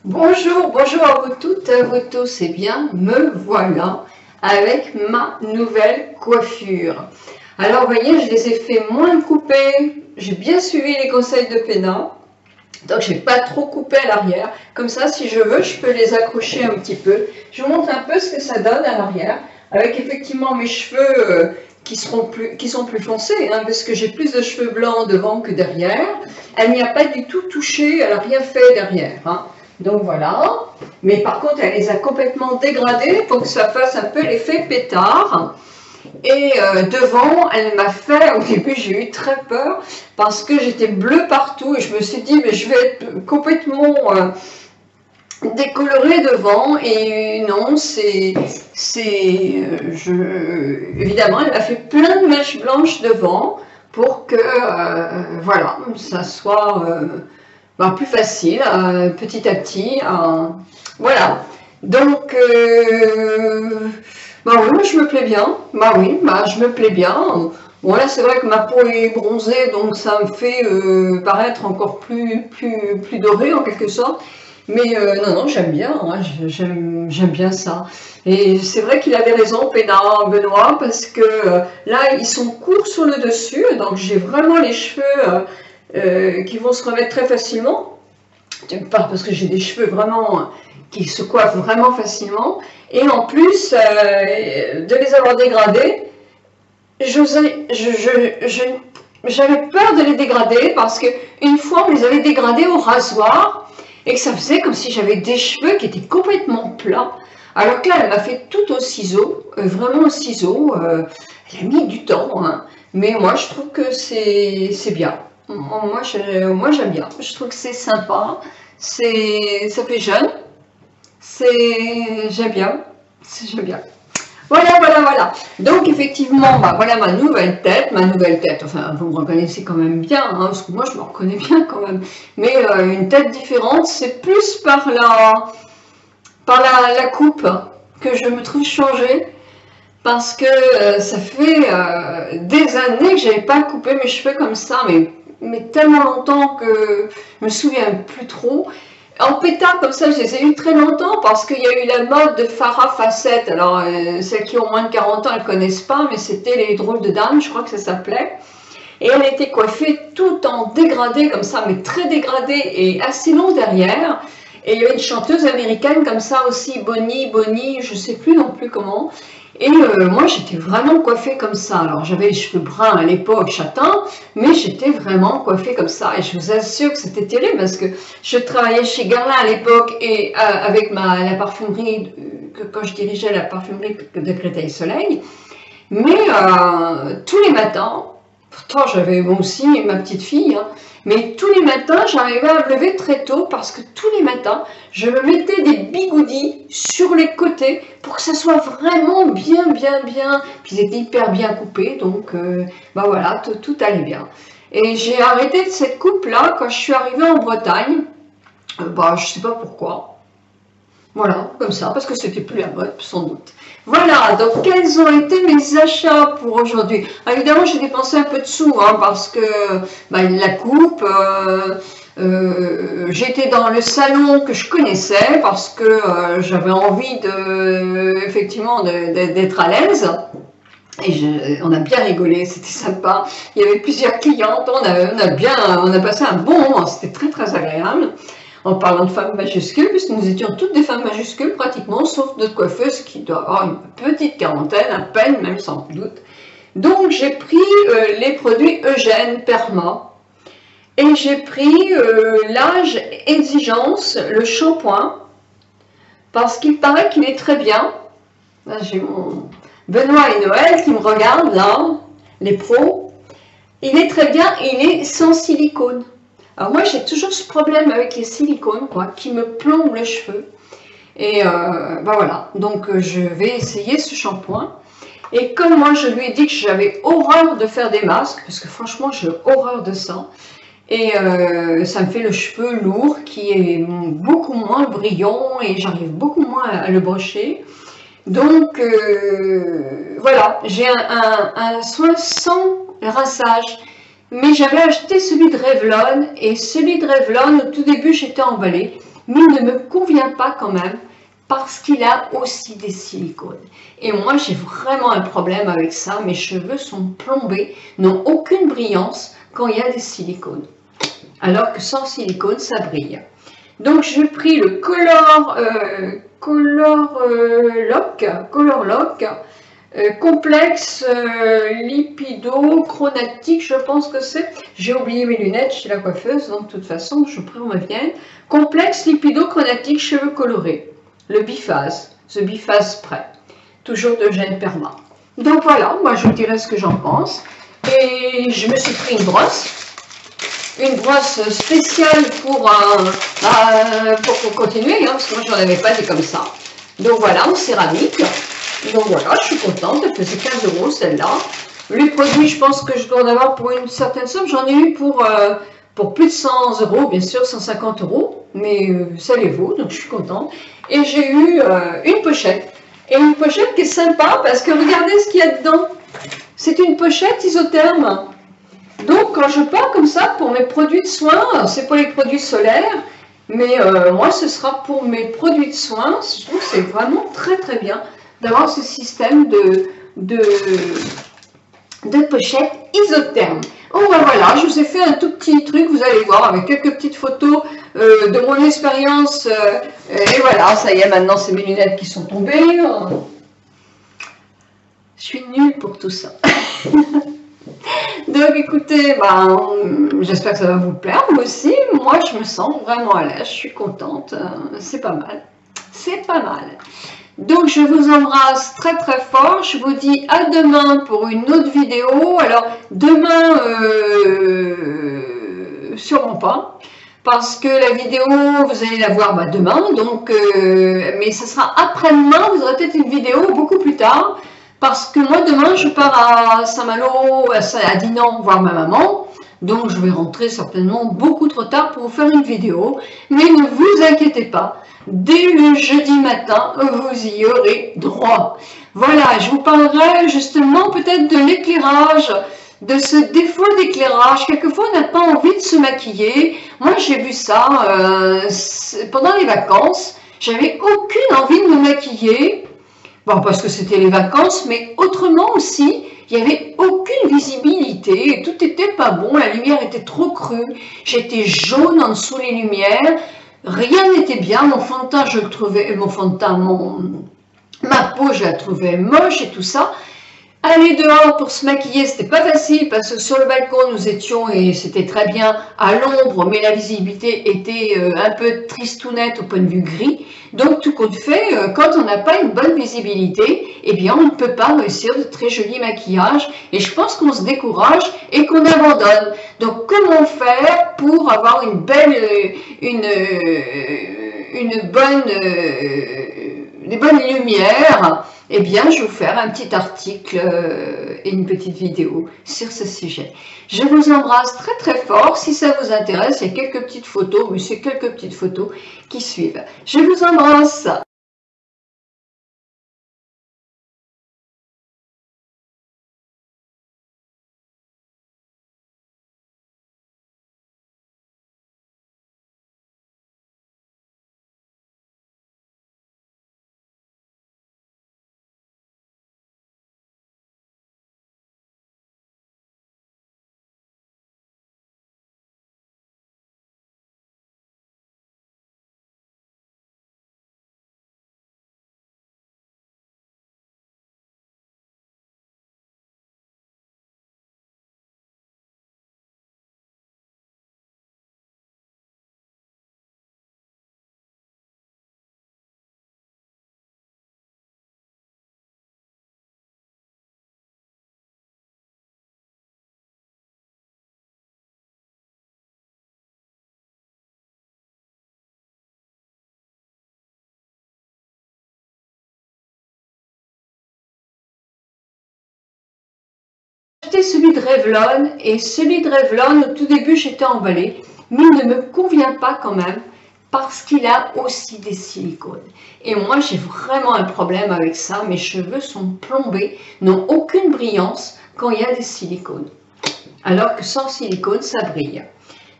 Bonjour, bonjour à vous tous, et bien me voilà avec ma nouvelle coiffure. Alors vous voyez, je les ai fait moins coupés, j'ai bien suivi les conseils de Pénin, donc j'ai pas trop coupé à l'arrière. Comme ça, si je veux, je peux les accrocher un petit peu. Je vous montre un peu ce que ça donne à l'arrière, avec effectivement mes cheveux qui sont plus foncés, hein, parce que j'ai plus de cheveux blancs devant que derrière. Elle n'y a pas du tout touché, elle n'a rien fait derrière, hein. Donc voilà, mais par contre elle les a complètement dégradés pour que ça fasse un peu l'effet pétard. Et devant, elle m'a fait, au début j'ai eu très peur parce que j'étais bleue partout et je me suis dit mais je vais être complètement décolorée devant, et non, évidemment elle m'a fait plein de mèches blanches devant pour que voilà, ça soit plus facile, petit à petit. Voilà. Donc, oui, moi, je me plais bien. Oui, je me plais bien. Bon, là, c'est vrai que ma peau est bronzée, donc ça me fait paraître encore plus doré en quelque sorte. Mais non, j'aime bien, hein, j'aime bien ça. Et c'est vrai qu'il avait raison, Benoît, parce que là, ils sont courts sur le dessus, donc j'ai vraiment les cheveux qui vont se remettre très facilement. D'une part parce que j'ai des cheveux vraiment qui se coiffent vraiment facilement, et en plus de les avoir dégradés, j'avais peur de les dégrader parce que une fois on les avait dégradés au rasoir et que ça faisait comme si j'avais des cheveux qui étaient complètement plats. Alors que là, elle m'a fait tout au ciseau, vraiment au ciseau. Elle a mis du temps, hein, mais moi je trouve que c'est bien. Moi j'aime bien. Je trouve que c'est sympa, ça fait jeune, j'aime bien, j'aime bien. Voilà. Donc effectivement, voilà ma nouvelle tête. Enfin, vous me reconnaissez quand même bien, hein, parce que moi je me reconnais bien quand même. Mais une tête différente, c'est plus par la coupe que je me trouve changée. Parce que ça fait des années que j'avais pas coupé mes cheveux comme ça, mais tellement longtemps que je me souviens plus trop. En pétard comme ça, je les ai eu très longtemps parce qu'il y a eu la mode de Farah Facette. Alors, celles qui ont moins de 40 ans, elles ne connaissent pas, mais c'était les drôles de dames, je crois que ça s'appelait. Et elle était coiffée tout en dégradé comme ça, mais très dégradé et assez long derrière. Et il y a une chanteuse américaine comme ça aussi, Bonnie, je ne sais plus non plus comment. Et moi, j'étais vraiment coiffée comme ça. Alors, j'avais les cheveux bruns à l'époque, châtains, mais j'étais vraiment coiffée comme ça. Et je vous assure que c'était terrible parce que je travaillais chez Guerlain à l'époque et avec la parfumerie, quand je dirigeais la parfumerie de Créteil-Soleil. Mais tous les matins, pourtant j'avais moi aussi ma petite fille, hein, mais tous les matins j'arrivais à me lever très tôt parce que tous les matins je me mettais des bigoudis sur les côtés pour que ça soit vraiment bien, puis ils étaient hyper bien coupés, donc voilà, tout allait bien. Et j'ai arrêté de cette coupe là quand je suis arrivée en Bretagne, je sais pas pourquoi. Voilà, comme ça, parce que c'était plus la mode, sans doute. Voilà, donc quels ont été mes achats pour aujourd'hui? Évidemment, j'ai dépensé un peu de sous, hein, parce que la coupe, j'étais dans le salon que je connaissais, parce que j'avais envie effectivement d'être à l'aise. Et on a bien rigolé, c'était sympa. Il y avait plusieurs clientes, on a passé un bon moment, c'était très agréable. En parlant de femmes majuscules, puisque nous étions toutes des femmes majuscules pratiquement, sauf notre coiffeuse qui doit avoir une petite quarantaine, à peine, même sans doute. Donc j'ai pris les produits Eugène Perma, et j'ai pris l'âge exigence, le shampoing, parce qu'il paraît qu'il est très bien. Là j'ai mon Benoît et Noël qui me regardent là, les pros. Il est très bien, il est sans silicone. Alors moi j'ai toujours ce problème avec les silicones, qui me plombent les cheveux. Et voilà, donc je vais essayer ce shampoing. Et comme moi je lui ai dit que j'avais horreur de faire des masques, parce que franchement j'ai horreur de ça, et ça me fait le cheveu lourd qui est beaucoup moins brillant et j'arrive beaucoup moins à le brocher. Donc voilà, j'ai un soin sans rinçage. Mais j'avais acheté celui de Revlon, et celui de Revlon, au tout début, j'étais emballée. mais il ne me convient pas quand même parce qu'il a aussi des silicones. Et moi, j'ai vraiment un problème avec ça. Mes cheveux sont plombés, n'ont aucune brillance quand il y a des silicones. Alors que sans silicone, ça brille. Donc, j'ai pris le Color Lock complexe lipido-chronatique, je pense que c'est. J'ai oublié mes lunettes chez la coiffeuse, donc de toute façon, je prends ma vienne. Complexe lipido-chronatique cheveux colorés. Le biphase, The Biphase Spray, toujours de Gène Perma. Donc voilà, moi je vous dirai ce que j'en pense. Et je me suis pris une brosse spéciale pour continuer, hein, parce que moi j'en avais pas des comme ça. Donc voilà, en céramique. Donc voilà, je suis contente, elle faisait 15 € celle-là. Les produits, je pense que je dois en avoir pour une certaine somme. J'en ai eu pour plus de 100 €, bien sûr, 150 €, mais ça les vaut, donc je suis contente. Et j'ai eu une pochette. Et une pochette qui est sympa parce que regardez ce qu'il y a dedans. C'est une pochette isotherme. Donc quand je pars comme ça pour mes produits de soins, c'est pour les produits solaires, mais moi ce sera pour mes produits de soins. Je trouve que c'est vraiment très très bien d'avoir ce système de pochette isotherme. Oh ben voilà, je vous ai fait un tout petit truc, vous allez voir, avec quelques petites photos de mon expérience. Et voilà, ça y est, maintenant c'est mes lunettes qui sont tombées. Je suis nulle pour tout ça. Donc écoutez, j'espère que ça va vous plaire. Moi aussi, moi je me sens vraiment à l'aise, je suis contente. C'est pas mal. C'est pas mal. Donc je vous embrasse très très fort, je vous dis à demain pour une autre vidéo. Alors demain, sûrement pas, parce que la vidéo, vous allez la voir demain, donc, mais ce sera après-demain, vous aurez peut-être une vidéo beaucoup plus tard, parce que moi demain je pars à Saint-Malo, à Dinan, voir ma maman. Donc je vais rentrer certainement beaucoup trop tard pour vous faire une vidéo, mais ne vous inquiétez pas, dès le jeudi matin, vous y aurez droit. Voilà, je vous parlerai justement peut-être de l'éclairage, de ce défaut d'éclairage. Quelquefois on n'a pas envie de se maquiller. Moi j'ai vu ça pendant les vacances, j'avais aucune envie de me maquiller. Bon, parce que c'était les vacances, mais autrement aussi, il n'y avait aucune visibilité, tout était pas bon, la lumière était trop crue, j'étais jaune en dessous les lumières, rien n'était bien, mon fond de teint, je le trouvais, ma peau, je la trouvais moche et tout ça. Aller dehors pour se maquiller, c'était pas facile parce que sur le balcon nous étions et c'était très bien à l'ombre, mais la visibilité était un peu tristounette au point de vue gris. Donc tout compte fait, quand on n'a pas une bonne visibilité, eh bien on ne peut pas réussir de très jolis maquillages et je pense qu'on se décourage et qu'on abandonne. Donc comment faire pour avoir une bonne lumière? Eh bien, je vais vous faire un petit article et une petite vidéo sur ce sujet. Je vous embrasse très très fort. Si ça vous intéresse, il y a quelques petites photos, mais c'est quelques petites photos qui suivent. Je vous embrasse. J'ai acheté celui de Revlon et celui de Revlon, au tout début j'étais emballée, mais il ne me convient pas quand même parce qu'il a aussi des silicones. Et moi j'ai vraiment un problème avec ça, mes cheveux sont plombés, n'ont aucune brillance quand il y a des silicones. Alors que sans silicone ça brille.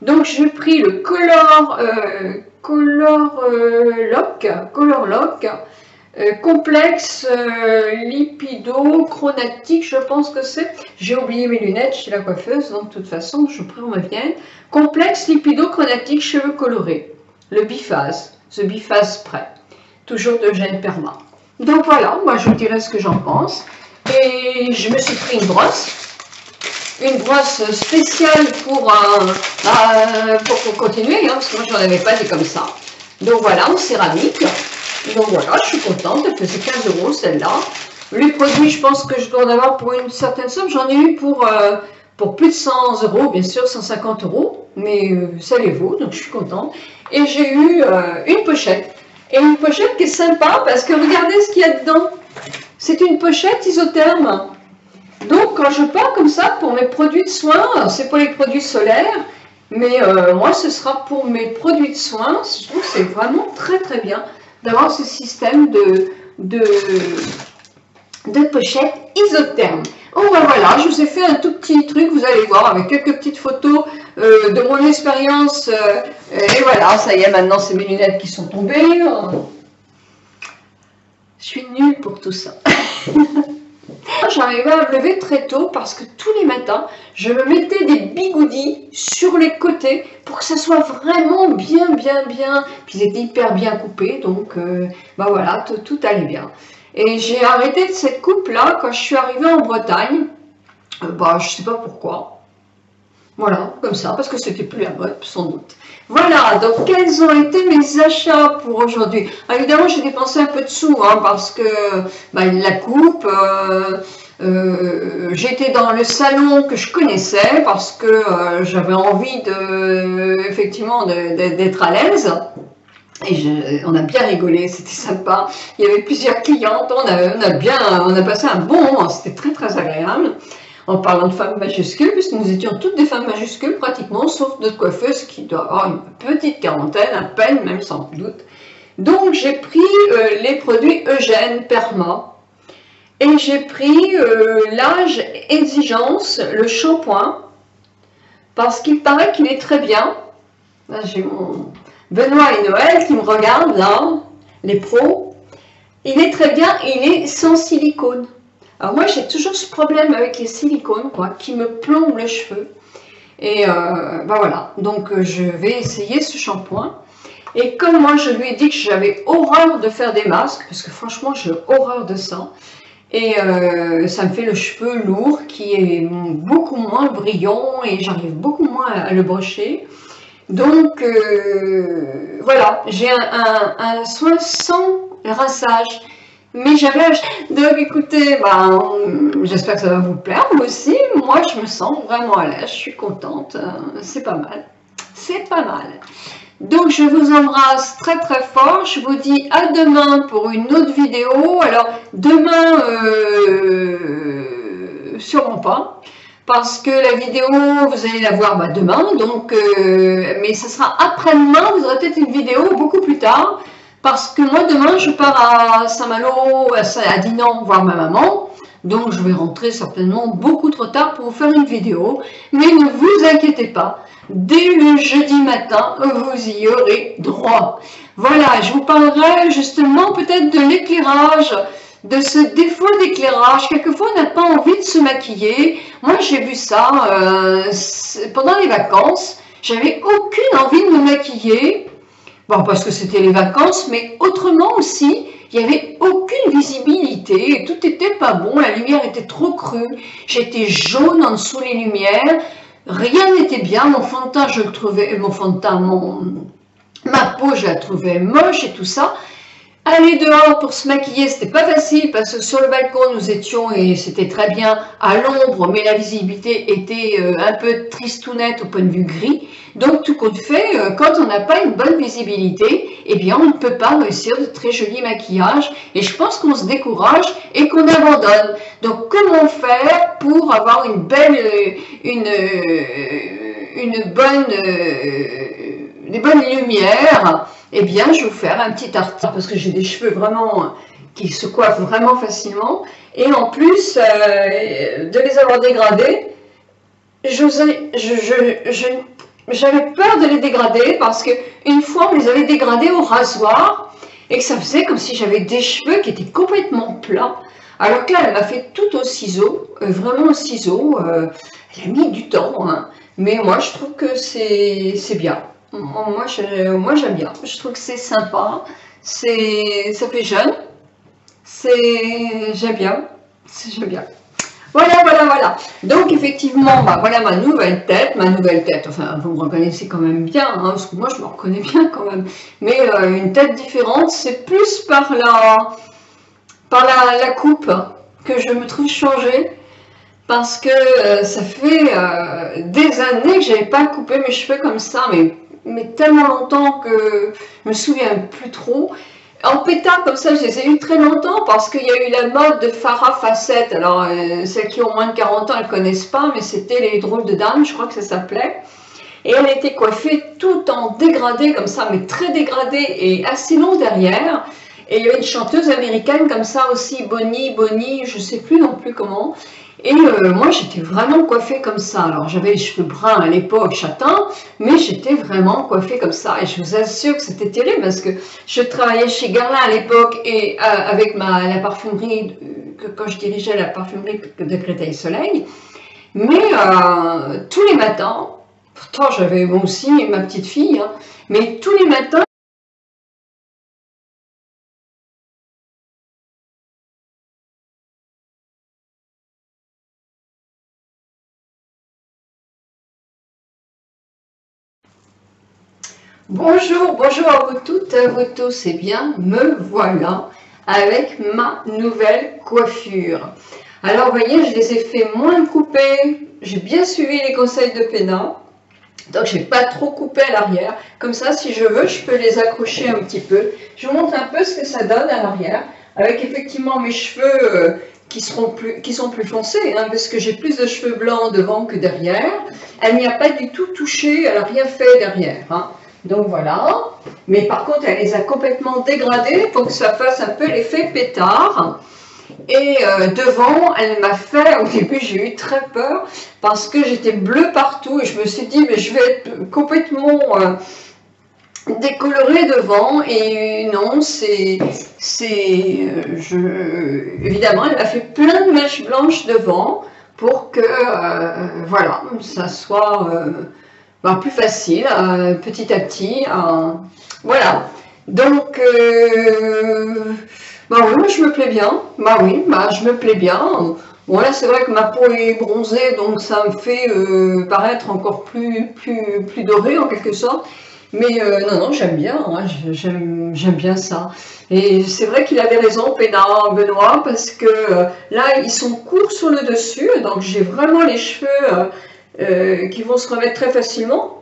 Donc j'ai pris le Color Lock, complexe lipido-chronatique, je pense que c'est. J'ai oublié mes lunettes chez la coiffeuse, donc de toute façon, je prie on me vienne. Complexe lipido-chronatique, cheveux colorés. Le biphase, The Biphase Spray. Toujours d'Eugène Perma. Donc voilà, moi je vous dirai ce que j'en pense. Et je me suis pris une brosse spéciale pour continuer, hein, parce que moi j'en avais pas des comme ça. Donc voilà, en céramique. Donc voilà, je suis contente, elle faisait 15 € celle-là. Les produits, je pense que je dois en avoir pour une certaine somme. J'en ai eu pour plus de 100 €, bien sûr, 150 €, mais ça les vaut, donc je suis contente. Et j'ai eu une pochette. Et une pochette qui est sympa parce que regardez ce qu'il y a dedans. C'est une pochette isotherme. Donc quand je pars comme ça pour mes produits de soins, c'est pour les produits solaires, mais moi ce sera pour mes produits de soins. Je trouve que c'est vraiment très très bien d'avoir ce système de pochette isotherme. Oh ben voilà, je vous ai fait un tout petit truc, vous allez voir, avec quelques petites photos de mon expérience. Et voilà, ça y est, maintenant c'est mes lunettes qui sont tombées. Je suis nulle pour tout ça. J'arrivais à me lever très tôt parce que tous les matins, je me mettais des bigoudis sur les côtés pour que ça soit vraiment bien. Puis ils étaient hyper bien coupés, donc bah voilà, tout allait bien. Et j'ai arrêté cette coupe-là quand je suis arrivée en Bretagne. Bah, je sais pas pourquoi. Voilà, comme ça, parce que c'était plus la mode, sans doute. Voilà, donc quels ont été mes achats pour aujourd'hui? Évidemment, j'ai dépensé un peu de sous, hein, parce que bah, la coupe, j'étais dans le salon que je connaissais, parce que j'avais envie effectivement d'être à l'aise. Et on a bien rigolé, c'était sympa. Il y avait plusieurs clientes, on a passé un bon moment, c'était très très agréable. En parlant de femmes majuscules, puisque nous étions toutes des femmes majuscules pratiquement, sauf notre coiffeuse qui doit avoir une petite quarantaine, à peine, même sans doute. Donc j'ai pris les produits Eugène Perma et j'ai pris l'âge exigence, le shampoing, parce qu'il paraît qu'il est très bien. Là j'ai mon Benoît et Noël qui me regardent là, les pros. Il est très bien et il est sans silicone. Alors moi j'ai toujours ce problème avec les silicones quoi, qui me plombent les cheveux. Et ben voilà, donc je vais essayer ce shampoing. Et comme moi je lui ai dit que j'avais horreur de faire des masques, parce que franchement j'ai horreur de ça. Et ça me fait le cheveu lourd qui est beaucoup moins brillant et j'arrive beaucoup moins à le brocher. Donc voilà, j'ai un soin sans rinçage. Mais j'avais acheté. Donc écoutez, j'espère que ça va vous plaire. Moi aussi, moi je me sens vraiment à l'aise, je suis contente. C'est pas mal. C'est pas mal. Donc je vous embrasse très très fort. Je vous dis à demain pour une autre vidéo. Alors demain, sûrement pas. Parce que la vidéo, vous allez la voir demain. Donc, mais ce sera après-demain. Vous aurez peut-être une vidéo beaucoup plus tard. Parce que moi, demain, je pars à Saint-Malo, à Dinan, voir ma maman. Donc, je vais rentrer certainement beaucoup trop tard pour vous faire une vidéo. Mais ne vous inquiétez pas. Dès le jeudi matin, vous y aurez droit. Voilà, je vous parlerai justement peut-être de l'éclairage, de ce défaut d'éclairage. Quelquefois, on n'a pas envie de se maquiller. Moi, j'ai vu ça pendant les vacances. J'avais aucune envie de me maquiller. Bon, parce que c'était les vacances, mais autrement aussi, il n'y avait aucune visibilité, tout n'était pas bon, la lumière était trop crue, j'étais jaune en dessous les lumières, rien n'était bien, mon fond de teint, je le trouvais, ma peau, je la trouvais moche et tout ça. Aller dehors pour se maquiller, c'était pas facile parce que sur le balcon nous étions et c'était très bien à l'ombre, mais la visibilité était un peu tristounette au point de vue gris. Donc tout compte fait, quand on n'a pas une bonne visibilité, eh bien on ne peut pas réussir de très jolis maquillages et je pense qu'on se décourage et qu'on abandonne. Donc comment faire pour avoir une bonne lumière? Eh bien, je vais vous faire un petit article parce que j'ai des cheveux vraiment qui se coiffent vraiment facilement. Et en plus de les avoir dégradés, j'avais peur de les dégrader parce que une fois on les avait dégradés au rasoir et que ça faisait comme si j'avais des cheveux qui étaient complètement plats. Alors que là, elle m'a fait tout au ciseau, vraiment au ciseau. Elle a mis du temps, hein, mais moi je trouve que c'est bien. Moi j'aime bien. Je trouve que c'est sympa, ça fait jeune. J'aime bien, j'aime bien. Voilà. Donc effectivement, bah, voilà ma nouvelle tête. Enfin, vous me reconnaissez quand même bien, hein, parce que moi je me reconnais bien quand même. Mais une tête différente, c'est plus par la coupe que je me trouve changée. Parce que ça fait des années que j'avais pas coupé mes cheveux comme ça, mais tellement longtemps que je me souviens plus trop. En pétard comme ça, je les ai eu très longtemps parce qu'il y a eu la mode de Farah Facette. Alors, celles qui ont moins de 40 ans, elles ne connaissent pas, mais c'était les drôles de dames, je crois que ça s'appelait. Et elle était coiffée tout en dégradé comme ça, mais très dégradé et assez long derrière. Et il y a une chanteuse américaine comme ça aussi, Bonnie, je ne sais plus non plus comment. Et moi, j'étais vraiment coiffée comme ça. Alors, j'avais les cheveux bruns à l'époque, châtains, mais j'étais vraiment coiffée comme ça. Et je vous assure que c'était terrible parce que je travaillais chez Guerlain à l'époque et avec la parfumerie, quand je dirigeais la parfumerie de Créteil-Soleil. Mais tous les matins, pourtant j'avais moi aussi ma petite fille, hein, mais tous les matins, bonjour à vous toutes, à vous tous, et bien me voilà avec ma nouvelle coiffure. Alors vous voyez, je les ai fait moins coupés, j'ai bien suivi les conseils de Péna, donc je n'ai pas trop coupé à l'arrière, comme ça si je veux je peux les accrocher un petit peu. Je vous montre un peu ce que ça donne à l'arrière, avec effectivement mes cheveux qui sont plus foncés, hein, parce que j'ai plus de cheveux blancs devant que derrière. Elle n'y a pas du tout touché, elle n'a rien fait derrière, hein. Donc voilà, mais par contre elle les a complètement dégradés pour que ça fasse un peu l'effet pétard. Et devant, elle m'a fait, au début j'ai eu très peur parce que j'étais bleue partout et je me suis dit mais je vais être complètement décolorée devant. Et non, évidemment elle m'a fait plein de mèches blanches devant pour que voilà, ça soit plus facile, petit à petit. Voilà. Donc, bah oui, moi je me plais bien. Bah oui, bah je me plais bien. Bon là c'est vrai que ma peau est bronzée, donc ça me fait paraître encore plus doré en quelque sorte. Mais non, j'aime bien, hein, j'aime bien ça. Et c'est vrai qu'il avait raison, Benoît, parce que là ils sont courts sur le dessus, donc j'ai vraiment les cheveux qui vont se remettre très facilement.